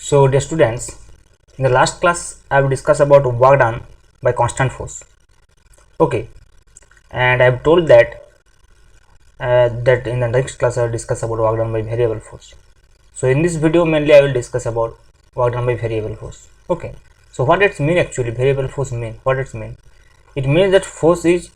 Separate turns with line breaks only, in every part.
So dear students, in the last class I have discussed about work done by constant force. Okay, and I have told that in the next class I will discuss about work done by variable force. So in this video mainly I will discuss about work done by variable force. Okay, so what it mean actually? Variable force mean what it mean? It means that force is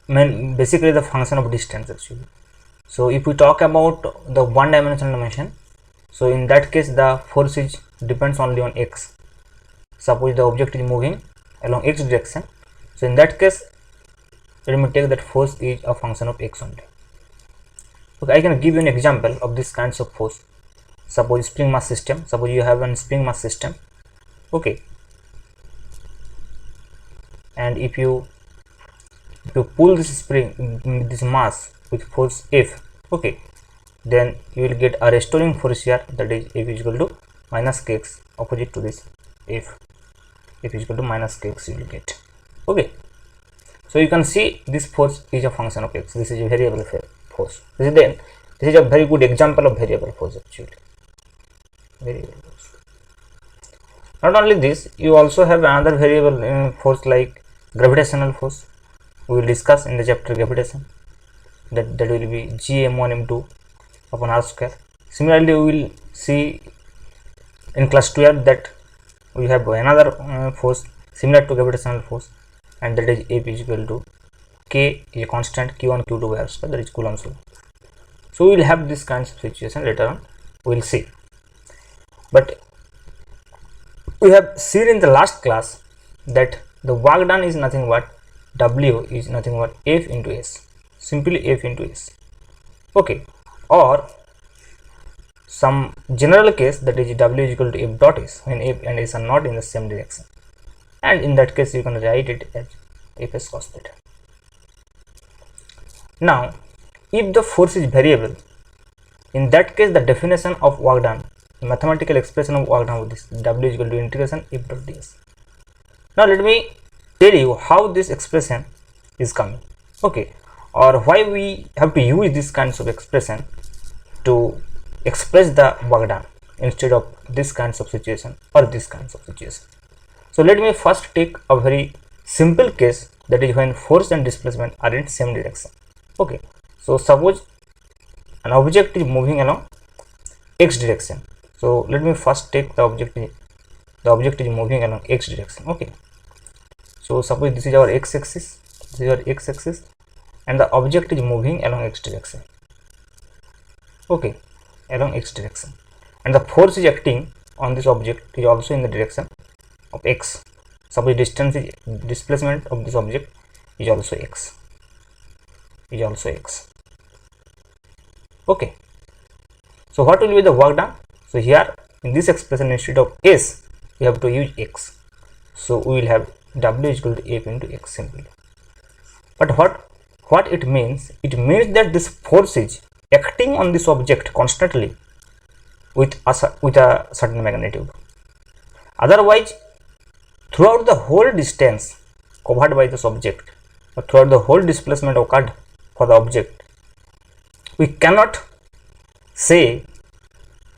basically the function of distance actually. So if we talk about the one dimensional motion, so in that case the force is depends only on x. Suppose the object is moving along x direction, so in that case let me take that force is a function of x only. Okay, I can give you an example of this kinds of force. Suppose spring mass system. Suppose you have a spring mass system. Okay, and if you pull this spring, this mass with force F, okay, then you will get a restoring force here, that is F is equal to minus kx, opposite to this F is equal to minus kx you will get. Okay, so you can see this force is a function of x. This is a variable force. This is a very good example of variable force actually. Variable force. Not only this, you also have another variable force like gravitational force. We will discuss in the chapter gravitation. That will be g m1 m2 upon r square. Similarly, we will see in class 12 that we have another force similar to gravitational force, and that is F is equal to k is a constant q1 q2 by r square, that is Coulomb's law. So we will have this kinds of situation later on, we will see. But we have seen in the last class that the work done is nothing but W is nothing but F into S, simply F into S. Okay, or some general case, that is W is equal to F dot S when F and S are not in the same direction, and in that case you can write it as Fs cos theta. Now if the force is variable, in that case the definition of work done, the mathematical expression of work done with this W is equal to integration F dot ds. Now let me tell you how this expression is coming, okay, or why we have to use this kinds of expression to express the work done instead of this kinds of situation or this kinds of situation. So let me first take a very simple case, that is when force and displacement are in same direction. Okay, so suppose an object is moving along x direction. So let me first take the object is moving along x direction. Okay, so suppose this is our x-axis, and the object is moving along x direction. Okay, along x direction, and the force is acting on this object is also in the direction of x. Suppose displacement of this object is also x. Okay, so what will be the work done? So here in this expression, instead of s we have to use x, so we will have W is equal to F into x simply. But what it means? It means that this force is acting on this object constantly with a certain magnitude. Otherwise, throughout the whole distance covered by this object, or throughout the whole displacement occurred for the object, we cannot say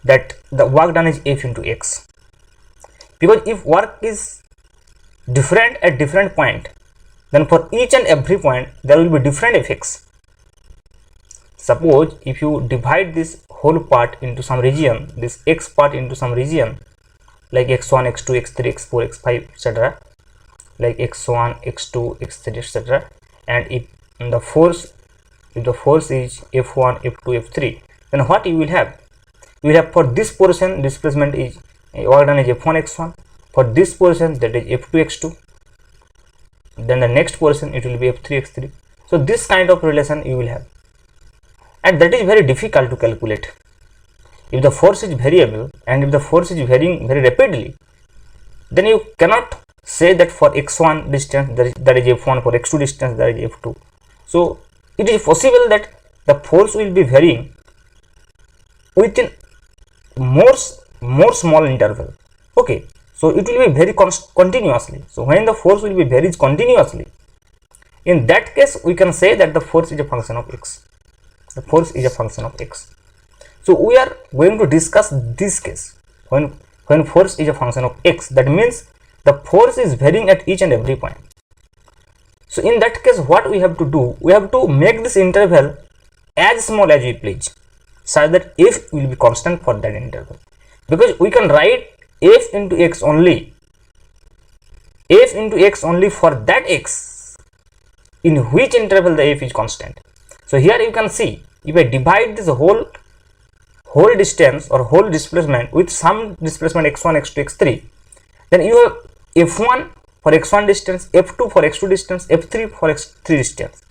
that the work done is F into x, because if work is different at different point, then for each and every point there will be different effects. Suppose if you divide this whole part into some region, this x part into some region like x1, x2, x3, x4, x5, etc., like x1, x2, x3, etc., and if the force is F1, F2, F3, then what you will have? You will have for this portion displacement is work done is F1, x1. For this portion, that is F2, x2. Then the next portion it will be F3, x3. So this kind of relation you will have, and that is very difficult to calculate. If the force is variable and if the force is varying very rapidly, then you cannot say that for x1 distance that is F1, for x2 distance that is F2. So it is possible that the force will be varying within more small interval. Okay, so it will be very continuously. So when the force will be varies continuously, in that case we can say that the force is a function of x. The force is a function of x. So we are going to discuss this case. when force is a function of x, that means the force is varying at each and every point. So in that case, what we have to do, we have to make this interval as small as we please, such that f will be constant for that interval, because we can write f into x only, for that x in which interval the f is constant. So here you can see, if I divide this whole distance or whole displacement with some displacement x1, x2, x3, then you have f1 for x1 distance, f2 for x2 distance, f3 for x3 distance,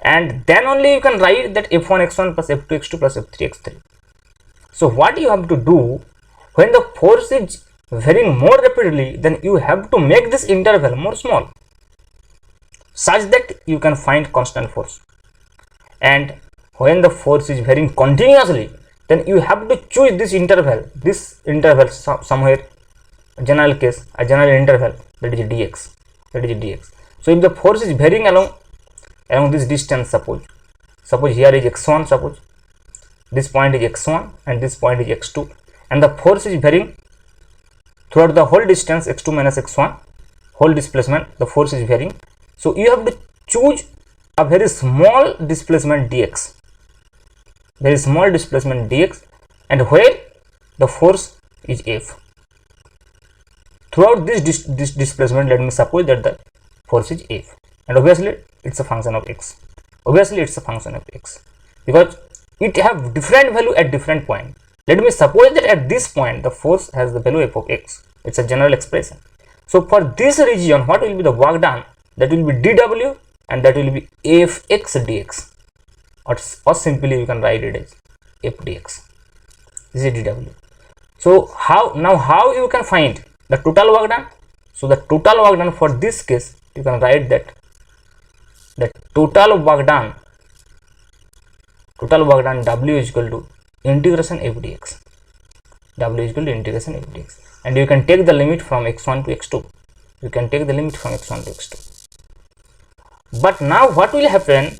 and then only you can write that f1 x1 plus f2 x2 plus f3 x3. So what you have to do, when the force is varying more rapidly, then you have to make this interval more small, such that you can find constant force. And when the force is varying continuously, then you have to choose this interval somewhere, general case, a general interval, that is dx. So if the force is varying along this distance, suppose here is x1, suppose this point is x1 and this point is x2, and the force is varying throughout the whole distance, x2 minus x1, whole displacement, the force is varying. So you have to choose a very small displacement dx, and where the force is f. Throughout this displacement, let me suppose that the force is f, and obviously it's a function of x. Because it have different value at different point. Let me suppose that at this point the force has the value f of x. It's a general expression. So for this region, what will be the work done? That will be dw, and that will be fx dx, or simply you can write it as f dx. This is dw. So how you can find the total work done? So the total work done for this case, you can write that the total work done w is equal to integration f dx. And you can take the limit from x1 to x2. But now what will happen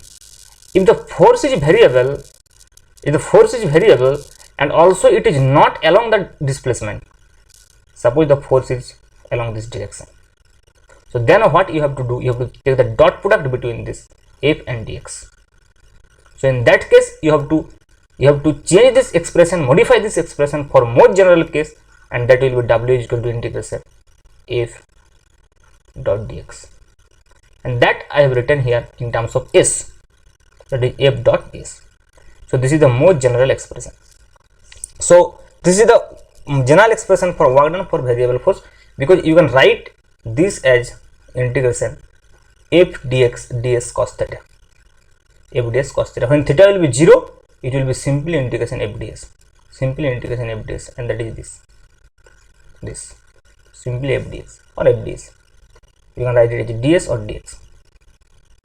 if the force is variable? And also it is not along the displacement. Suppose the force is along this direction. So then what you have to do? You have to take the dot product between this f and dx. So in that case, you have to change this expression, modify this expression for more general case, and that will be w is equal to integration f dot dx, and that I have written here in terms of s, that is f dot s. So this is the more general expression. So this is the general expression for work done for variable force, because you can write this as integration f dx ds cos theta. When theta will be 0, it will be simply integration f ds, and that is this simply f dx or f ds. You can write it as ds or dx,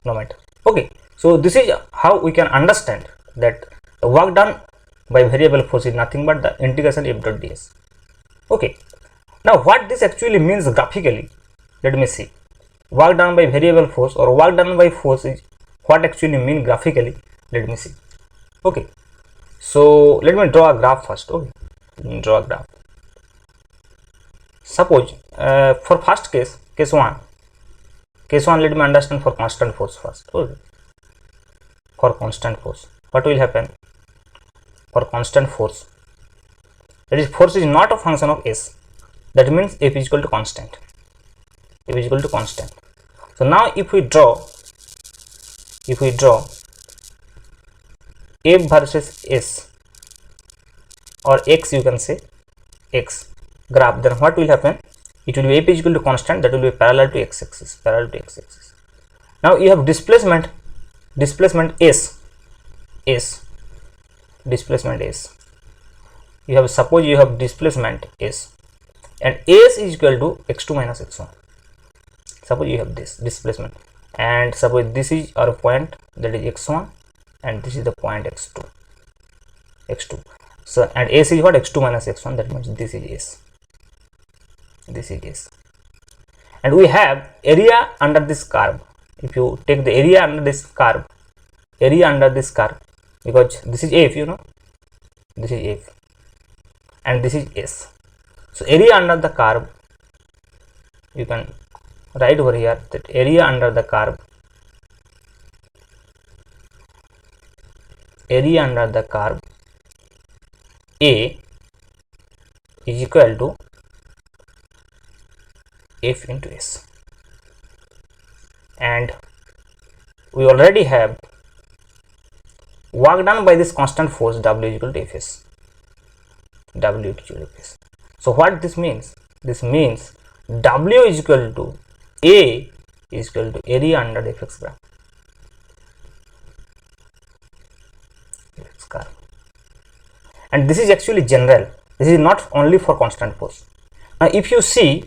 no matter. Okay, so this is how we can understand that the work done by variable force is nothing but the integration f dot ds. Okay, now what this actually means graphically, let me see. Work done by variable force or work done by force is what actually mean graphically. Let me see. Okay, so let me draw a graph first. Okay, Suppose for first case 1, let me understand for constant force first. Okay, for constant force, what will happen? For constant force, that is, force is not a function of s, that means f is equal to constant. So now if we draw f versus s, or x, you can say x graph, then what will happen? It will be f is equal to constant, that will be parallel to x axis. Now you have displacement s. Suppose you have displacement s, and s is equal to x2 minus x1. Suppose you have this displacement, and suppose this is our point, that is x1, and this is the point x2. So and s is what? X2 minus x1, that means this is s. And we have area under this curve. If you take the area under this curve, because this is f, this is f. and this is S. So area under the curve, you can write over here that area under the curve, A is equal to F into S, and we already have work done by this constant force W is equal to Fs. So what this means? This means W is equal to A is equal to area under the Fx graph. And this is actually general. This is not only for constant force. Now if you see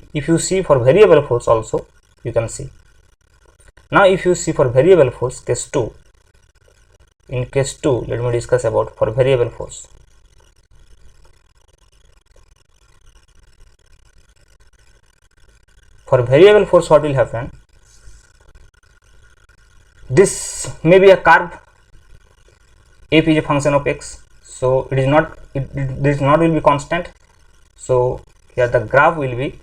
for variable force also, you can see. Now if you see for variable force, case 2, in case 2, let me discuss about for variable force. For variable force, what will happen? This may be a curve. F is a function of x, so it is not this not will be constant. So here the graph will be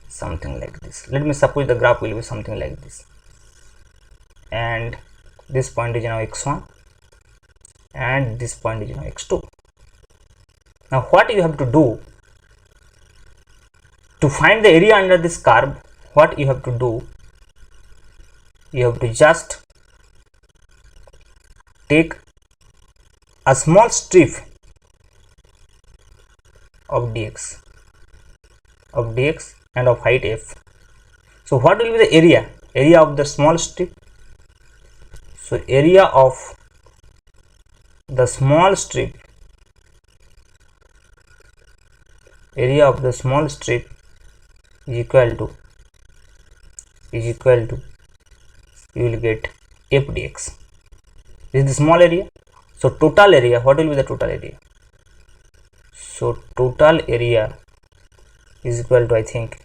something like this. Let me suppose the graph will be something like this, and this point is now x1 and this point is now x2. Now what you have to do to find the area under this curve? What you have to do, you have to just take a small strip of dx and of height f. So what will be the area of the small strip? So area of the small strip is equal to you will get f dx. This is the small area. So total area, what will be the total area? So total area is equal to, I think,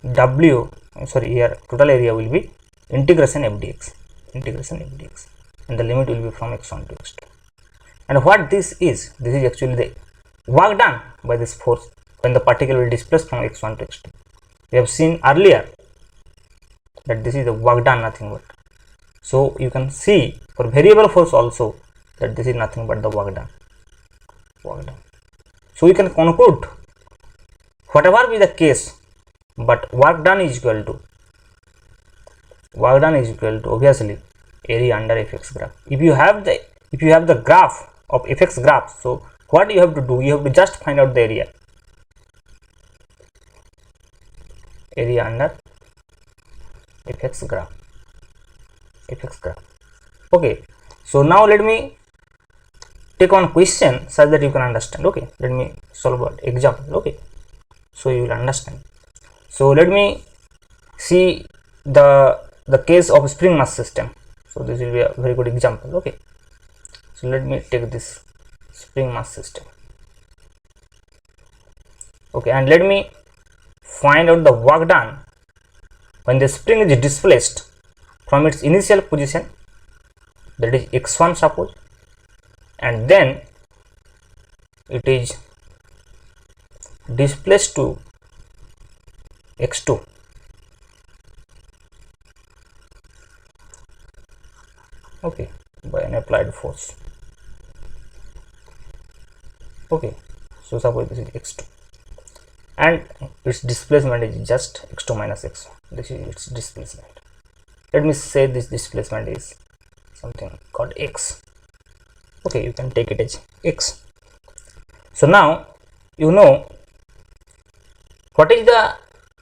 total area will be integration f dx, and the limit will be from x1 to x2. And what this is actually the work done by this force when the particle will displace from x1 to x2. We have seen earlier that this is the work done, nothing but. So you can see for variable force also that this is nothing but the work done. So we can conclude, whatever be the case, but work done is equal to obviously area under Fx graph. If you have the graph of Fx graph, so what you have to do, you have to just find out the area under Fx graph. Okay, so now let me take one question such that you can understand. Okay, let me solve an example. Okay, so you will understand. So let me see the case of spring mass system. So this will be a very good example. Okay, so let me take this spring mass system. Okay, and let me find out the work done when the spring is displaced from its initial position, that is x1 suppose, and then it is displaced to x2. Okay, by an applied force. Okay, so suppose this is x2 and its displacement is just x2 minus x1. This is its displacement. Let me say this displacement is something called x. Okay, you can take it as x. So now you know what is the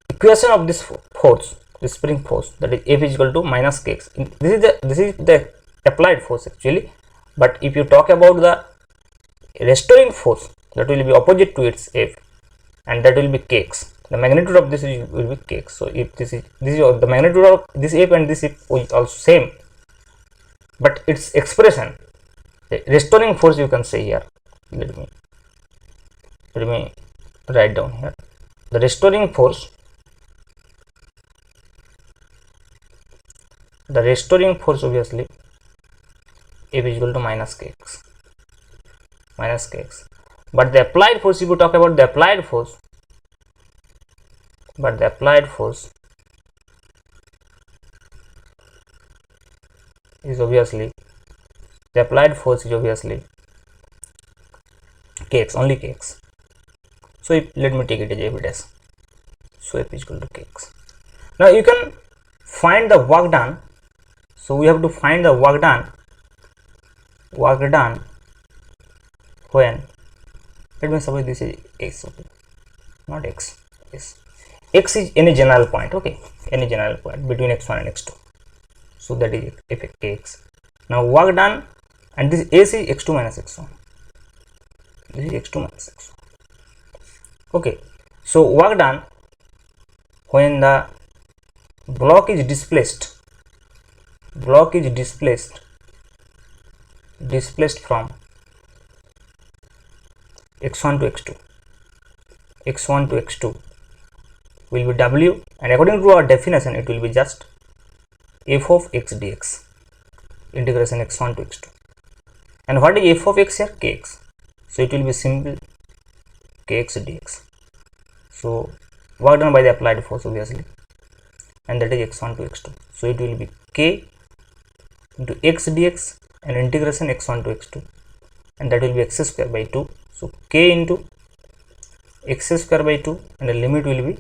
equation of this force, this spring force, that is F is equal to minus kx. This is the applied force actually, but if you talk about the restoring force, that will be opposite to its F, and that will be kx. The magnitude of this will be kx. So if this is the magnitude of this F and this F is also same, but its expression, the restoring force, you can say here. Let me write down here the restoring force. The restoring force obviously F is equal to minus kx. but the applied force, if you talk about the applied force, but the applied force is obviously, the applied force is obviously kx, only kx. So if, let me take it as f dash. So f is equal to kx. Now you can find the work done. So we have to find the work done when, let me suppose this is x, okay, not x, yes, x is any general point, okay, any general point between x1 and x2. So that is f kx. Now work done, and this s is x2 minus x1. This is x2 minus x1. Okay, so work done when the block is displaced from x1 to x2 will be w, and according to our definition it will be just f of x dx, integration x1 to x2. And what is f of x here? Kx. So it will be simple kx dx. So work done by the applied force obviously, and that is x1 to x2. So it will be k into x dx and integration x1 to x2, and that will be x square by 2. So k into x square by 2, and the limit will be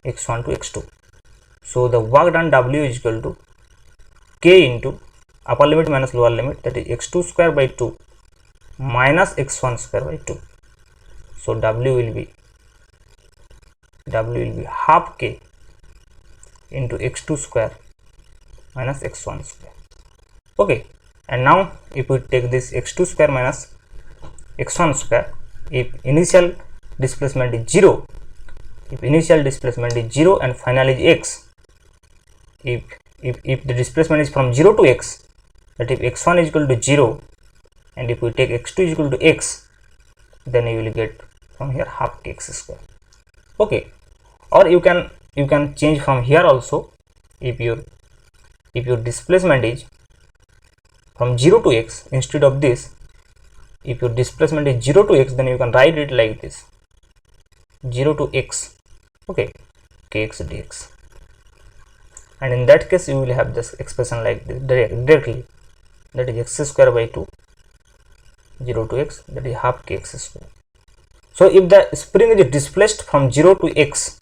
x1 to x2. So the work done w is equal to k into upper limit minus lower limit, that is x2 square by 2 minus x1 square by 2. So w will be half k into x2 square minus x1 square. Okay, and now if we take this x2 square minus x1 square, if initial displacement is 0, and final is x, if the displacement is from 0 to x, that if x1 is equal to 0, and if we take x2 is equal to x, then you will get from here half kx square. Okay, or you can change from here also. If your displacement is from 0 to x, instead of this, if your displacement is 0 to x, then you can write it like this, 0 to x, okay, kx dx. And in that case you will have this expression like this directly, that is x square by 2, 0 to x, that is half kx square. So if the spring is displaced from 0 to x,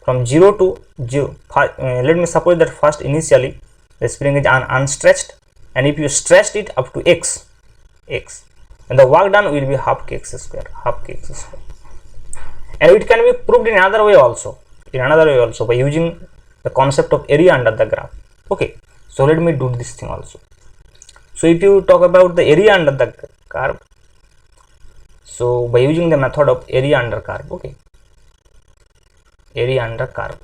from 0 to 0, let me suppose that first initially the spring is unstretched, and if you stretched it up to x, and the work done will be half kx square. And it can be proved in another way also, by using the concept of area under the graph. Okay, so let me do this thing also. So if you talk about the area under the curve, so by using the method of area under curve, okay, area under curve.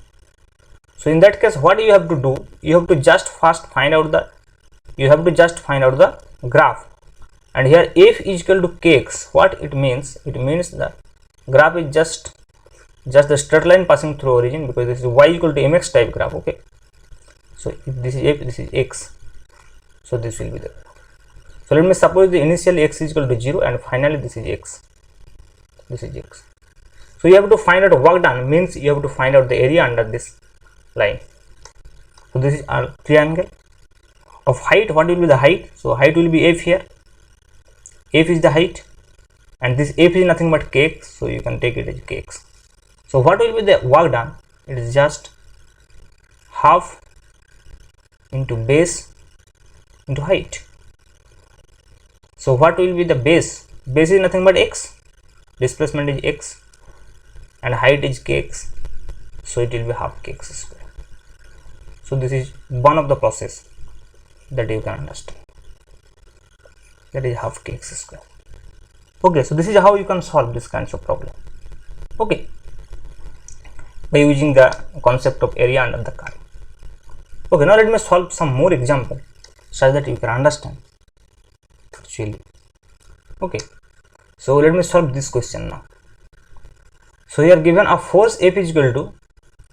So in that case, what you have to do, you have to just first find out the graph, and here f is equal to kx. What it means? It means the graph is just the straight line passing through origin, because this is y equal to mx type graph. Okay, so if this is f, this is x, so this will be the. So let me suppose the initial x is equal to 0, and finally this is x. So you have to find out work done, means you have to find out the area under this line. So this is a triangle of height. What will be the height? So height will be f here. F is the height, and this f is nothing but kx, so you can take it as kx. So what will be the work done? It is just half into base into height. So what will be the base? Base is nothing but x, displacement is x, and height is kx, so it will be half kx square. So this is one of the process that you can understand, that is half kx square. Okay, so this is how you can solve this kinds of problem, okay, by using the concept of area under the curve. Okay, now let me solve some more example such that you can understand actually. Okay, so let me solve this question now. So you are given a force F is equal to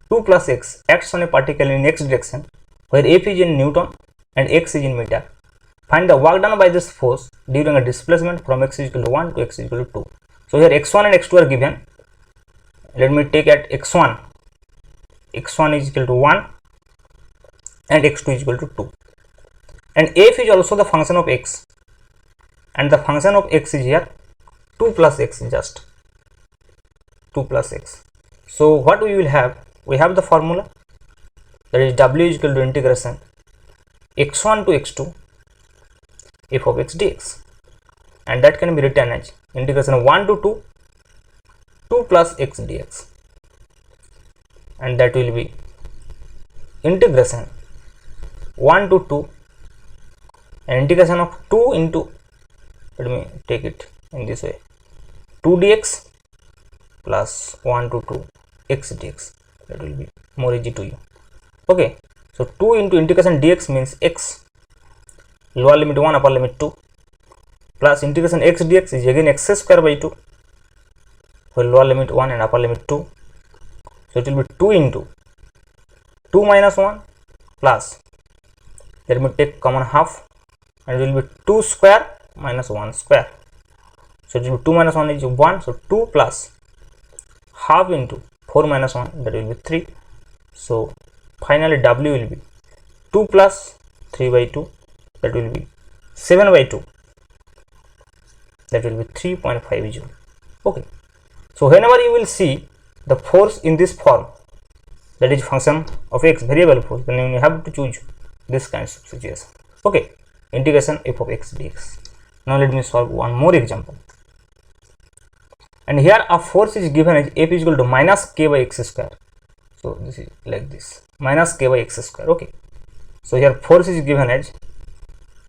2 plus x acts on a particle in x direction, where F is in Newton and x is in meter. Find the work done by this force during a displacement from x is equal to 1 to x is equal to 2. So here x1 and x2 are given. Let me take at x1 is equal to 1 and x2 is equal to 2, and f is also the function of x, and the function of x is here 2 plus x, just 2 plus x. So what we will have, we have the formula, that is w is equal to integration x1 to x2 f of x dx, and that can be written as integration 1 to 2 plus x dx, and that will be integration 1 to 2 and integration of 2 into, let me take it in this way, 2 dx plus 1 to 2 x dx. That will be more easy to you. Okay, so 2 into integration dx means x, lower limit 1 upper limit 2, plus integration x dx is again x square by 2, where lower limit 1 and upper limit 2. So it will be 2 into 2 minus 1 plus, let me take common half, and it will be 2 square minus 1 square. So it will be 2 minus 1 is 1, so 2 plus half into 4 minus 1, that will be 3. So finally w will be 2 plus 3 by 2, that will be 7 by 2, that will be 3.5 joule. Okay, so whenever you will see the force in this form, that is function of x, variable force, then you have to choose this kind of situation. Okay, integration f of x dx. Now let me solve one more example, and here a force is given as f is equal to minus k by x square. So this is like this, minus k by x square. Okay, so here force is given as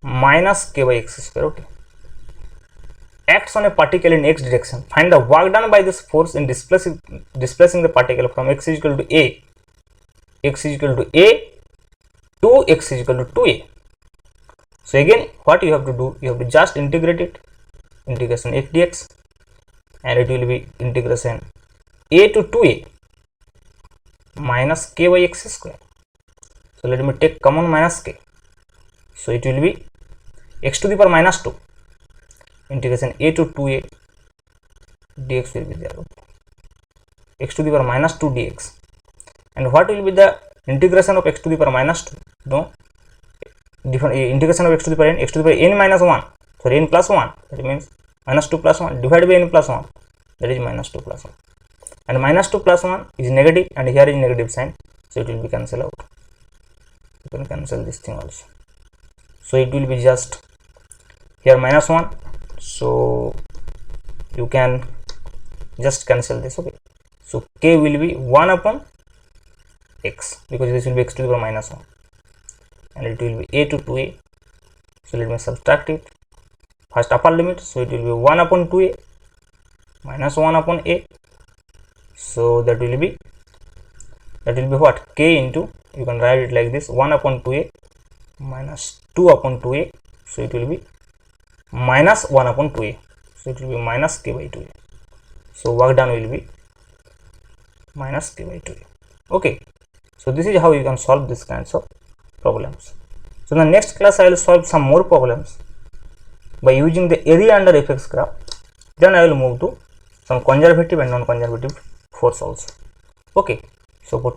minus k by x square. Okay, acts on a particle in x direction. Find the work done by this force in displacing the particle from x is equal to a to x is equal to 2a. So again, what you have to do, you have to just integrate it, integration f dx, and it will be integration a to 2a minus k by x square. So let me take common minus k, so it will be x to the power minus 2 integration a to 2a dx will be there. Okay, x to the power minus 2 dx, and what will be the integration of x to the power minus 2? No, different integration of x to the power n minus 1, sorry, n plus 1, that means minus 2 plus 1 divided by n plus 1, that is minus 2 plus 1, and minus 2 plus 1 is negative, and here is negative sign, so it will be cancelled out. You can cancel this thing also, so it will be just here minus 1, so you can just cancel this. Okay, so k will be 1 upon x, because this will be x to the power minus 1, and it will be a to 2a. So let me subtract it. First upper limit, so it will be 1 upon 2a minus 1 upon a, so that will be what, k into, you can write it like this, 1 upon 2a minus 2 upon 2a, so it will be minus 1 upon 2a, so it will be minus k by 2a. So work done will be minus k by 2a. Okay, so this is how you can solve this kinds of problems. So in the next class I will solve some more problems by using the area under fx graph. Then I will move to some conservative and non-conservative force also. Okay, so for